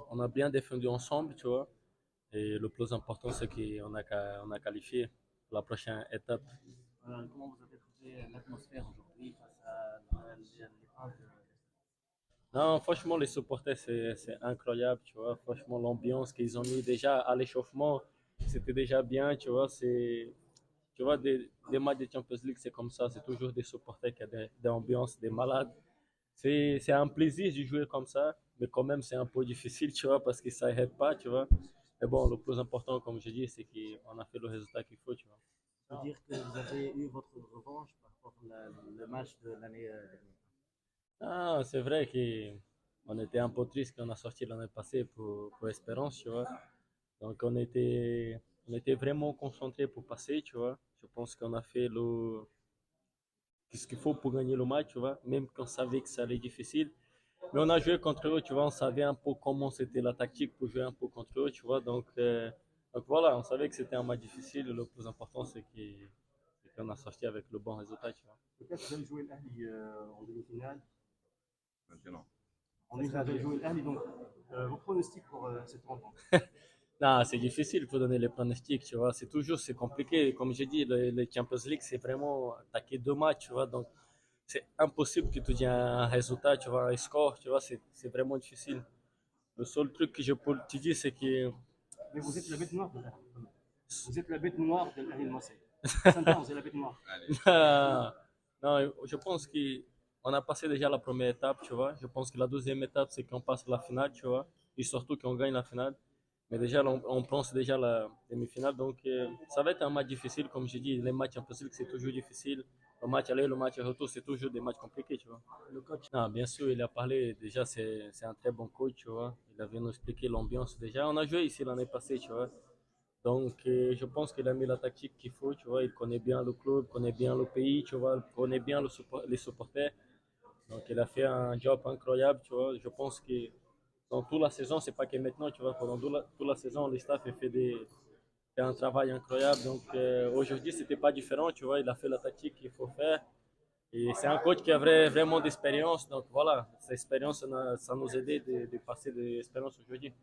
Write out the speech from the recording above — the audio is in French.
on a bien défendu ensemble, tu vois. Et le plus important, c'est on a qualifié pour la prochaine étape. Comment vous avez trouvé l'atmosphère aujourd'hui face à l'épreuve de... Non, franchement, les supporters, c'est incroyable, tu vois. Franchement, l'ambiance qu'ils ont mis déjà à l'échauffement, c'était déjà bien, tu vois. Tu vois, des matchs de Champions League, c'est comme ça. C'est toujours des supporters qui ont des ambiances, des malades. C'est un plaisir de jouer comme ça, mais quand même, c'est un peu difficile, tu vois, parce que ça aide pas, tu vois. Mais bon, le plus important, comme je dis, c'est qu'on a fait le résultat qu'il faut, tu vois. Ça veut dire que vous avez eu votre revanche par rapport le match de l'année dernière. Ah, c'est vrai qu'on était un peu triste quand on a sorti l'année passée pour Espérance, tu vois. Donc on était vraiment concentré pour passer, tu vois. Je pense qu'on a fait ce qu'il faut pour gagner le match, tu vois. Même quand on savait que ça allait être difficile. Mais on a joué contre eux, tu vois. On savait un peu comment c'était la tactique pour jouer un peu contre eux, tu vois. Donc voilà, on savait que c'était un match difficile. Le plus important, c'est qu'on a sorti avec le bon résultat, tu vois. Peut-être vous allez jouer l'Ahli en demi-finale. Maintenant. On est allé jouer l'Ahli, donc vos pronostics pour cette rencontre. Non, c'est difficile pour donner les pronostics, tu vois. C'est compliqué. Comme j'ai dit, le Champions League, c'est vraiment attaquer deux matchs, tu vois. Donc, c'est impossible que tu dises un résultat, tu vois, un score, tu vois. C'est vraiment difficile. Le seul truc que je peux te dire, c'est que Mais vous êtes la bête noire de l'Ahli. Vous êtes la bête noire de l'Ahli de Marseille. Saint-Ouen, c'est la bête noire. Allez. non, je pense qu'on a passé déjà la première étape, tu vois. Je pense que la deuxième étape, c'est qu'on passe la finale, tu vois. Et surtout qu'on gagne la finale. Mais déjà, on pense déjà la demi-finale. Donc, ça va être un match difficile. Comme je dis, les matchs impossibles, c'est toujours difficile. Le match aller, le match retour, c'est toujours des matchs compliqués, tu vois. Le coach, Non, bien sûr, il a parlé. Déjà, c'est un très bon coach, tu vois. Il avait nous expliqué l'ambiance. Déjà, on a joué ici l'année passée, tu vois. Donc, je pense qu'il a mis la tactique qu'il faut, tu vois. Il connaît bien le club, connaît bien le pays, tu vois. Il connaît bien les supporters. Donc, il a fait un job incroyable, tu vois. Je pense que dans toute la saison, c'est pas que maintenant, tu vois. Pendant toute la saison, le staff a fait un travail incroyable. Donc, aujourd'hui, c'était pas différent, tu vois. Il a fait la tactique qu'il faut faire. Et c'est un coach qui a vraiment d'expérience. Donc, voilà, cette expérience, ça nous a aidé de passer de l'expérience aujourd'hui.